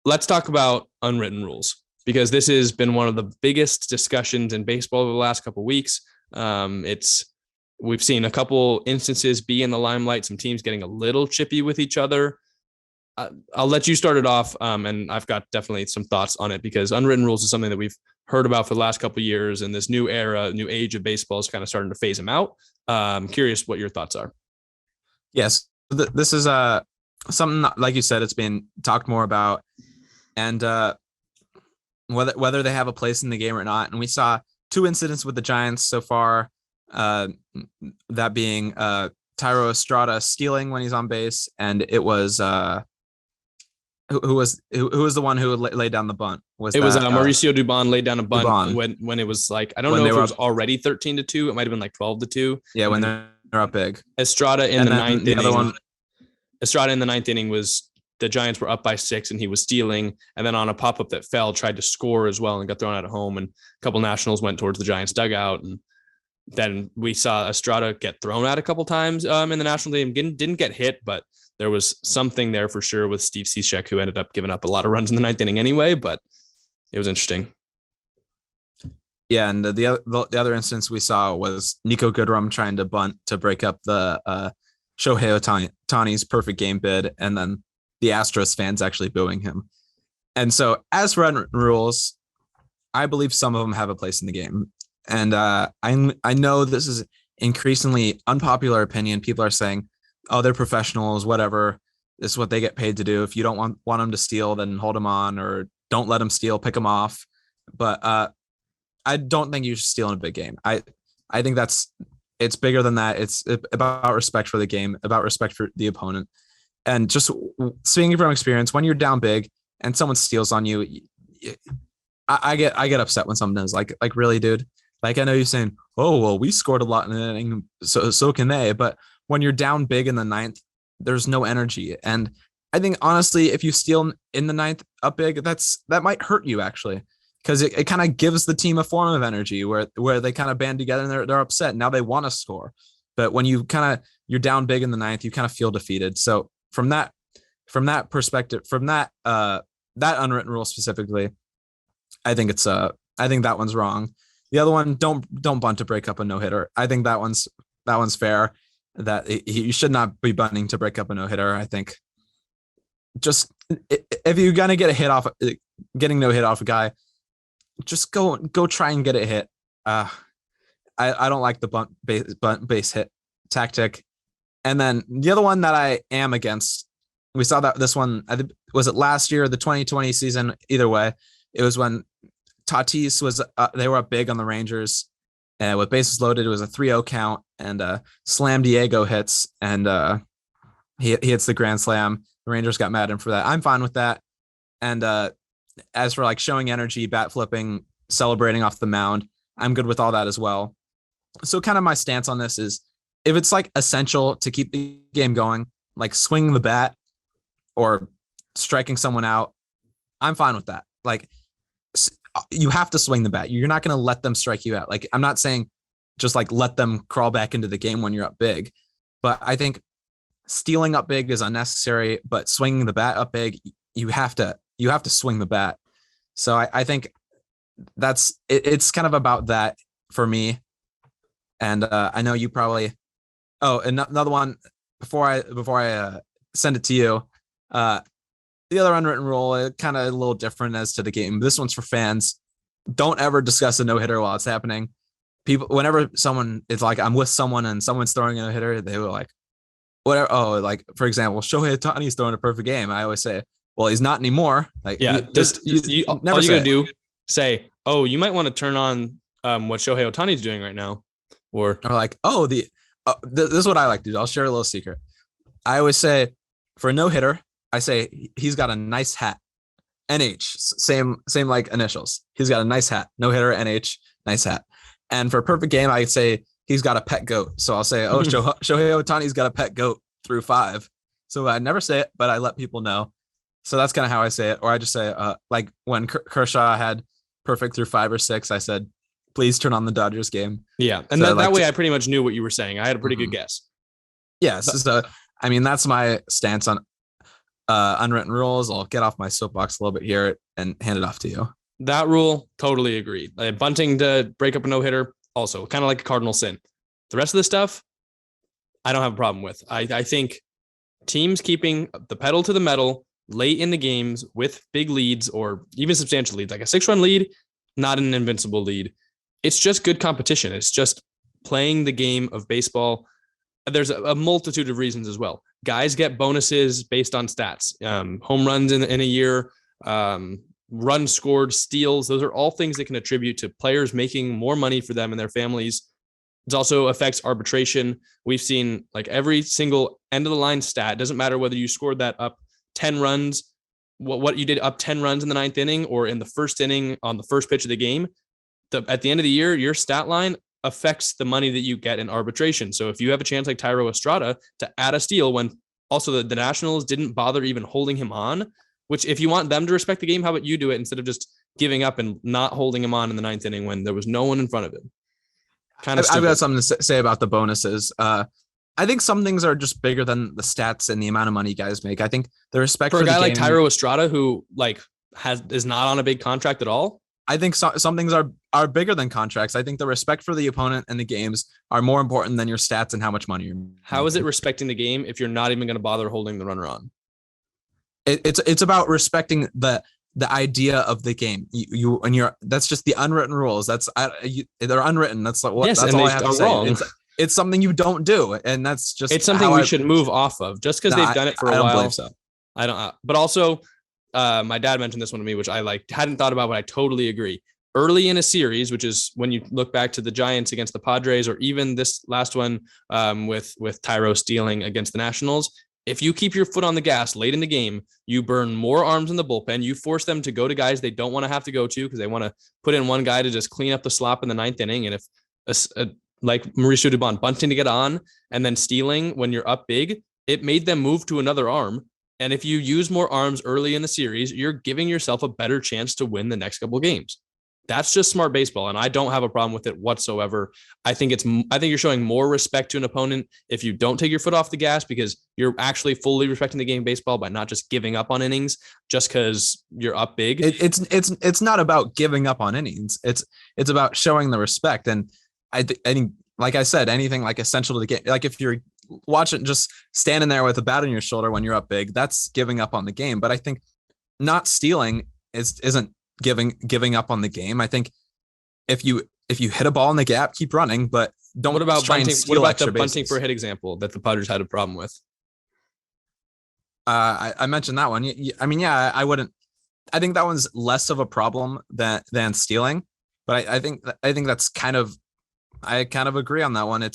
let's talk about unwritten rules because this has been one of the biggest discussions in baseball over the last couple of weeks. We've seen a couple instances be in the limelight, some teams getting a little chippy with each other. I'll let you start it off, and I've got definitely some thoughts on it because unwritten rules is something that we've heard about for the last couple of years, and this new era, new age of baseball is kind of starting to phase them out. Curious what your thoughts are. Yes, this is something like you said, it's been talked more about, and whether they have a place in the game or not. And we saw two incidents with the Giants so far, that being Tyro Estrada stealing when he's on base, and it was who was the one who laid down the bunt? Was Mauricio Dubon laid down a bunt when it was like, I don't know if it was already 13-2. It might have been like 12-2. Yeah, when they're up big. Estrada in the ninth inning. Estrada in the ninth inning was the Giants were up by 6 and he was stealing. And then on a pop-up that fell, tried to score as well and got thrown out at home. And a couple Nationals went towards the Giants dugout. And then we saw Estrada get thrown out a couple times in the national team. Didn't get hit, but there was something there for sure with Steve Cishek, who ended up giving up a lot of runs in the ninth inning anyway, but it was interesting. Yeah, and the other instance we saw was Nico Goodrum trying to bunt to break up the Shohei Ohtani's perfect game bid, and then the Astros fans actually booing him. And so as for unwritten rules, I believe some of them have a place in the game. And I know this is increasingly unpopular opinion. People are saying, oh, they're professionals, whatever. This is what they get paid to do. If you don't want them to steal, then hold them on, or don't let them steal, pick them off. But I don't think you should steal in a big game. I think it's bigger than that. It's about respect for the game, about respect for the opponent. And just speaking from experience, when you're down big and someone steals on you, I get upset when someone does. Like really, dude. Like, I know you're saying, oh, well, we scored a lot in an inning, so can they. But when you're down big in the ninth, there's no energy. And I think, honestly, if you steal in the ninth up big, that might hurt you, actually, because it kind of gives the team a form of energy where they kind of band together and they're upset. Now they want to score. But when you're down big in the ninth, you kind of feel defeated. So from that perspective, from that unwritten rule specifically, I think that one's wrong. The other one, don't bunt to break up a no-hitter. I think that one's fair. That you should not be bunting to break up a no-hitter. I think just if you're gonna get a hit off, getting no hit off a guy, just go try and get it hit. I don't like the bunt base hit tactic. And then the other one that I am against, we saw that this one, I think, was it last year or the 2020 season? Either way, it was when Tatis was they were up big on the Rangers, and with bases loaded, it was a 3-0 count, and Slam Diego hits, and he hits the grand slam. The Rangers got mad at him for that. I'm fine with that. And as for like showing energy, bat flipping, celebrating off the mound, I'm good with all that as well. So kind of my stance on this is, if it's like essential to keep the game going, like swinging the bat or striking someone out, I'm fine with that. Like, you have to swing the bat. You're not going to let them strike you out. Like, I'm not saying just like let them crawl back into the game when you're up big, but I think stealing up big is unnecessary, but swinging the bat up big, you have to swing the bat. So I think it's kind of about that for me. And I know you probably, another one before I send it to you, the other unwritten rule, kind of a little different as to the game. This one's for fans. Don't ever discuss a no-hitter while it's happening. People, whenever someone is like, I'm with someone and someone's throwing a no-hitter, they were like, whatever. Oh, like, for example, Shohei Ohtani's throwing a perfect game. I always say, well, he's not anymore. Like, yeah, you never all you gotta do, say, oh, you might want to turn on what Shohei Ohtani's doing right now. Or like, oh, this is what I like to do. I'll share a little secret. I always say, for a no-hitter, I say he's got a nice hat. NH, same like initials. He's got a nice hat. No hitter, NH, nice hat. And for a perfect game, I say he's got a pet goat. So I'll say, oh, Shohei Ohtani's got a pet goat through 5. So I never say it, but I let people know. So that's kind of how I say it. Or I just say, like when Kershaw had perfect through 5 or 6, I said, please turn on the Dodgers game. Yeah, and so that way I pretty much knew what you were saying. I had a pretty good guess. Yes. So I mean, that's my stance on unwritten rules. I'll get off my soapbox a little bit here and hand it off to you. That rule, totally agreed. Bunting to break up a no-hitter, also kind of like a cardinal sin. The rest of the stuff, I don't have a problem with. I think teams keeping the pedal to the metal late in the games with big leads or even substantial leads, like a 6-run lead, not an invincible lead. It's just good competition. It's just playing the game of baseball. There's a multitude of reasons as well. Guys get bonuses based on stats, home runs in a year, runs scored, steals. Those are all things that can attribute to players making more money for them and their families. It also affects arbitration. We've seen like every single end of the line stat. It doesn't matter whether you scored that up 10 runs, what you did up 10 runs in the 9th inning or in the first inning on the first pitch of the game. At the end of the year, your stat line affects the money that you get in arbitration. So if you have a chance like Thairo Estrada to add a steal when also the Nationals didn't bother even holding him on, which if you want them to respect the game, how about you do it instead of just giving up and not holding him on in the 9th inning when there was no one in front of him? Kind of stupid. I've got something to say about the bonuses. I think some things are just bigger than the stats and the amount of money guys make. I think the respect for a guy the like game, Thairo Estrada, who like is not on a big contract at all. I think some things are bigger than contracts. I think the respect for the opponent and the games are more important than your stats and how much money you're making. How is it respecting the game if you're not even going to bother holding the runner on? It's about respecting the idea of the game. That's just the unwritten rules. They're unwritten. That's what. Yes, that's and all they I have are to say. wrong. It's something you don't do, and that's just. It's something we should move off of just because they've done it for a while. I don't believe so. I don't. But also, my dad mentioned this one to me, which I hadn't thought about, but I totally agree. Early in a series, which is when you look back to the Giants against the Padres, or even this last one with Thairo stealing against the Nationals. If you keep your foot on the gas late in the game, you burn more arms in the bullpen. You force them to go to guys they don't want to have to go to because they want to put in one guy to just clean up the slop in the 9th inning. And if like Mauricio Dubon bunting to get on and then stealing when you're up big, it made them move to another arm. And if you use more arms early in the series, you're giving yourself a better chance to win the next couple of games. That's just smart baseball, and I don't have a problem with it whatsoever. I think you're showing more respect to an opponent if you don't take your foot off the gas because you're actually fully respecting the game of baseball by not just giving up on innings just because you're up big. It's not about giving up on innings. It's about showing the respect. And I think, like I said, anything like essential to the game. Like if you're watching, just standing there with a bat on your shoulder when you're up big, that's giving up on the game. But I think not stealing isn't giving up on the game. I think if you hit a ball in the gap, keep running, but don't. What about bunting? What about the bunting bases. for a hit example that the Padres had a problem with? I mentioned that one. I mean, yeah, I wouldn't. I think that one's less of a problem than stealing, but I think that's I kind of agree on that one.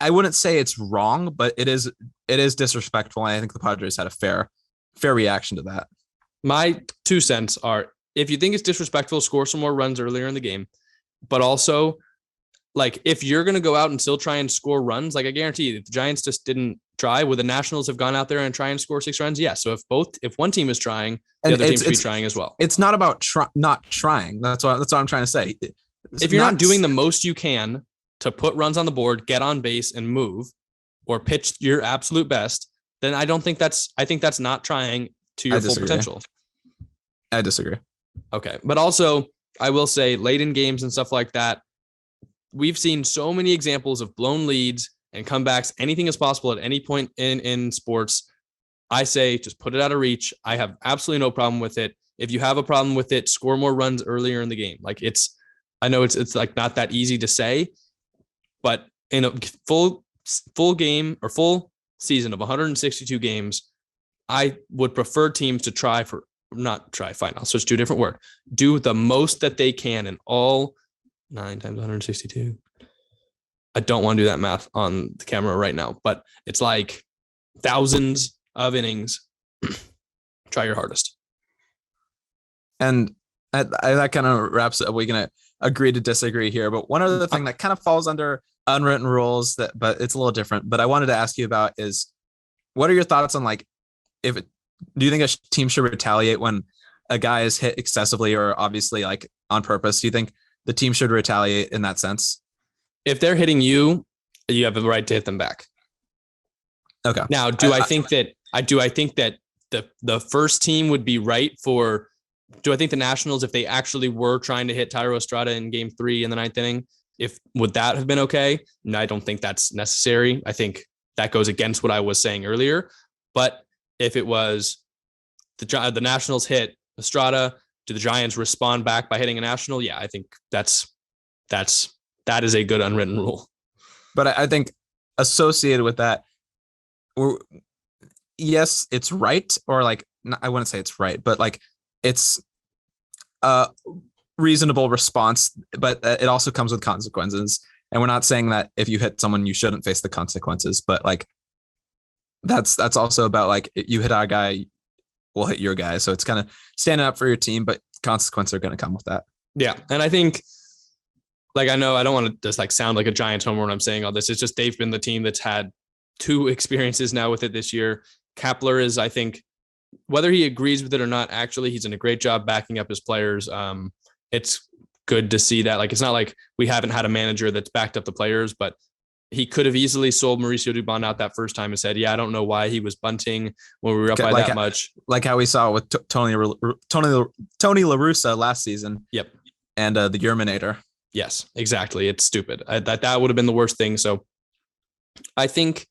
I wouldn't say it's wrong, but it is disrespectful. And I think the Padres had a fair reaction to that. My 2 cents are, if you think it's disrespectful, score some more runs earlier in the game. But also, like, if you're going to go out and still try and score runs, like I guarantee you, if the Giants just didn't try, would the Nationals have gone out there and try and score 6 runs? Yes. So if one team is trying, the other team should be trying as well. It's not about not trying. That's what I'm trying to say. If you're not doing the most you can to put runs on the board, get on base and move, or pitch your absolute best, then I think that's not trying to your full potential. I disagree. Okay. But also, I will say late in games and stuff like that, we've seen so many examples of blown leads and comebacks. Anything is possible at any point in sports. I say just put it out of reach. I have absolutely no problem with it. If you have a problem with it, score more runs earlier in the game. Like I know it's like not that easy to say, but in a full game or full season of 162 games, I would prefer teams to I'll switch to a different word. Do the most that they can in all 9 times 162. I don't want to do that math on the camera right now, but it's like thousands of innings. Try your hardest. And that kind of wraps up. We're going to agree to disagree here. But one other thing that kind of falls under unwritten rules but it's a little different. But I wanted to ask you about is, what are your thoughts on do you think a team should retaliate when a guy is hit excessively or obviously like on purpose? Do you think the team should retaliate in that sense? If they're hitting you, you have the right to hit them back. Okay. Now, do I think that the first team would be right for. Do I think the Nationals, if they actually were trying to hit Thairo Estrada in Game 3 in the 9th inning, would that have been okay? No, I don't think that's necessary. I think that goes against what I was saying earlier. But if it was the Nationals hit Estrada, do the Giants respond back by hitting a National? Yeah, I think that is a good unwritten rule. But I think associated with that, yes, it's right, or like I wouldn't say it's right, but like it's a reasonable response, but it also comes with consequences. And we're not saying that if you hit someone, you shouldn't face the consequences, but like that's also about like you hit our guy, we'll hit your guy. So it's kind of standing up for your team, but consequences are going to come with that. Yeah. And I think, like, I know I don't want to just like sound like a Giants homer when I'm saying all this. It's just they've been the team that's had 2 experiences now with it this year. Kepler is, I think, whether he agrees with it or not, actually, he's done a great job backing up his players. It's good to see that. Like, it's not like we haven't had a manager that's backed up the players, but he could have easily sold Mauricio Dubon out that first time and said, yeah, I don't know why he was bunting when we were up by that much. Like how we saw with Tony La Russa last season. Yep. And the Yerminator. Yes, exactly. It's stupid. That would have been the worst thing. So I think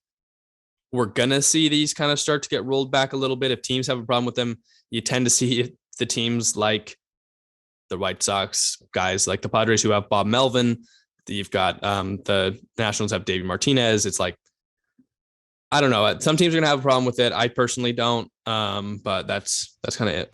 we're going to see these kind of start to get rolled back a little bit. If teams have a problem with them, you tend to see the teams like the White Sox, guys like the Padres who have Bob Melvin. You've got the Nationals have Davey Martinez. It's like, I don't know. Some teams are going to have a problem with it. I personally don't. But that's kind of it.